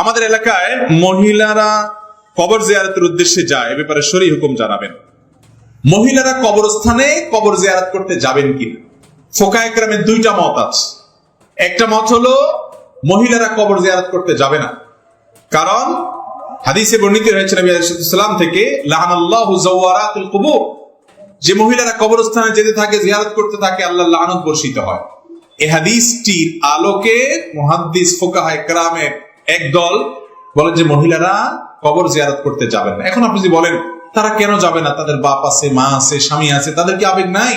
আমাদের এলাকায় মহিলারা কবর জিয়ারতের উদ্দেশ্যে যায়, এ ব্যাপারে শরীয়ত হুকুম জানাবেন। মহিলারা কবরস্থানে কবর জিয়ারত করতে যাবেন কিনা? ফোকায়ে কেরামের দুইটা মত আছে। একটা মত হলো মহিলারা কবর জিয়ারত করতে যাবে না, কারণ হাদিসে বর্ণিত হয়েছে নবী আলাইহিস সালাম থেকে, লাআনাল্লাহু যাওয়ারাতুল কুবুর, যে মহিলারা কবরস্থানে যেতে থাকে, জিয়ারত করতে থাকে, আল্লাহর লানত বর্ষিত হয়। এই হাদিসটির আলোকে মুহাদ্দিস ফোকাহায়ে কেরামের একদল বলেন যে মহিলারা কবর জিয়ারত করতে যাবেন না। এখন আপনি যদি বলেন তারা কেন যাবে না, তাদের বাপ আছে, মা আছে, স্বামী আছে, তাদের কি আবেগ নাই?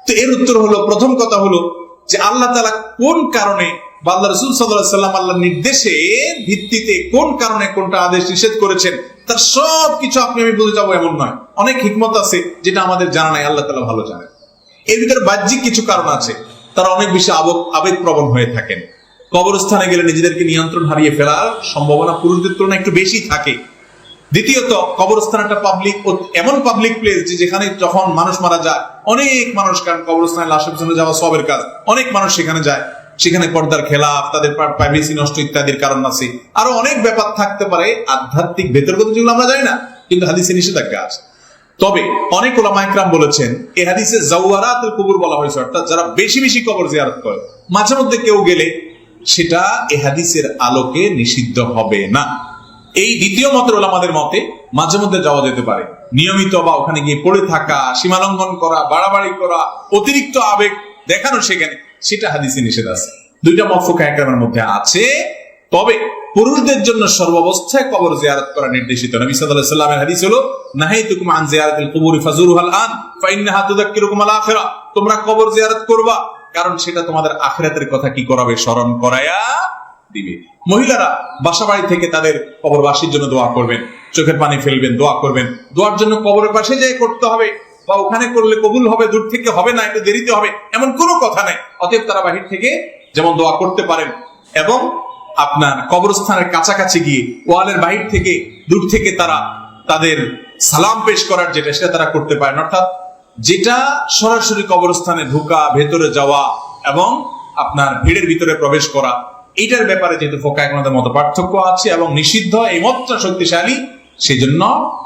তো এর উত্তর হলো, প্রথম কথা হলো যে আল্লাহ তাআলা কোন কারণে বা আল্লাহ রাসূল সাল্লাল্লাহু আলাইহি ওয়াসাল্লাম আল্লাহর নির্দেশে ভিত্তিতে কোন কারণে কোনটা আদেশ নিষেধ করেছেন, তার সব কিছু আপনি আমি বুঝে যাবো এমন নয়। অনেক হিকমত আছে যেটা আমাদের জানা নাই, আল্লাহ তাআলা ভালো জানেন। এর ভিতরে বাহ্যিক কিছু কারণ আছে, তারা অনেক বেশি আবেগপ্রবণ হয়ে থাকেন। কবরস্থানে গেলে নিজেদেরকে নিয়ন্ত্রণ হারিয়ে ফেলার সম্ভাবনা পুরুষদের তুলনায় একটু বেশি থাকে। দ্বিতীয়ত, কবরস্থান একটা এমন পাবলিক প্লেস যেখানে যখন মানুষ মারা যায় অনেক মানুষ, কারণ কবরস্থানে লাশের পিছনে যাওয়া সবের কাজ, অনেক মানুষ সেখানে যায়, সেখানে পর্দার খেলাফ, তাদের প্রাইভেসি নষ্ট ইত্যাদির কারণ আছে, আরো অনেক ব্যাপার থাকতে পারে আধ্যাত্মিক ভেতরগত, যেগুলো আমরা জানি না, কিন্তু হাদিসে নিষেধাজ্ঞা আছে। তবে অনেক উলামা ইকরাম বলেছেন এই হাদিসে যাওয়ারাতুল কুবুর বলা হয়েছে, অর্থাৎ যারা বেশি বেশি কবর জিয়ারত করে, মাঝে মধ্যে কেউ গেলে সেটা এই হাদিসের আলোকে নিষিদ্ধ হবে না। এই দ্বিতীয় মতের উলামাদের মতে মাঝে মধ্যে যাওয়া যেতে পারে, নিয়মিত বা ওখানে গিয়ে পড়ে থাকা, সীমালঙ্ঘন করা, বাড়াবাড়ি করা, অতিরিক্ত আবেগ দেখানো সেখানে, সেটা হাদিসে নিষেধ আছে। দুইটা মত ফুকায়ে কেরামের মধ্যে আছে। তবে পুরুষদের জন্য সর্বাবস্থায় কবর জিয়ারত করা নির্দেশিত। নবী সাল্লাল্লাহু আলাইহি ওয়াসাল্লামের হাদিস হলো, নাহাইতুকুম আন জিয়ারাতিল কুবুরি ফাজুরুহাল আন ফাইন্নাহা তুযাক্কিরুকুম আল আখিরা, তোমরা কবর জিয়ারত করবা, কারণ সেটা তোমাদের আখিরাতের কথা কি করাবে, স্মরণ করায়া দিবে। মহিলারা বাসা বাড়ি থেকে তাদের কবরবাসীর জন্য দোয়া করবেন, চোখের পানি ফেলবেন, দোয়া করবেন। দোয়ার জন্য কবরের পাশে যেয়ে করতে হবে বা ওখানে করলে কবুল হবে, দূর থেকে হবে না, একটু দেরিতে হবে, এমন কোনো কথা নাই। অতএব তারা বাহির থেকে যেমন দোয়া করতে পারেন, এবং আপনার কবরস্থানের কাছাকাছি গিয়ে ওয়ালের বাহির থেকে, দূর থেকে তারা তাদের সালাম পেশ করার যেটা, সেটা তারা করতে পারেন। অর্থাৎ যেটা সরাসরি কবরস্থানে ঢোকা, ভেতরে যাওয়া এবং আপনার ভিড়ের ভিতরে প্রবেশ করা, এইটার ব্যাপারে যেহেতু ফোকায়ে কেরামদের মত পার্থক্য আছে এবং নিষিদ্ধ, এই মতটা শক্তিশালী, সেজন্য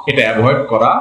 এটা অ্যাভয়েড করা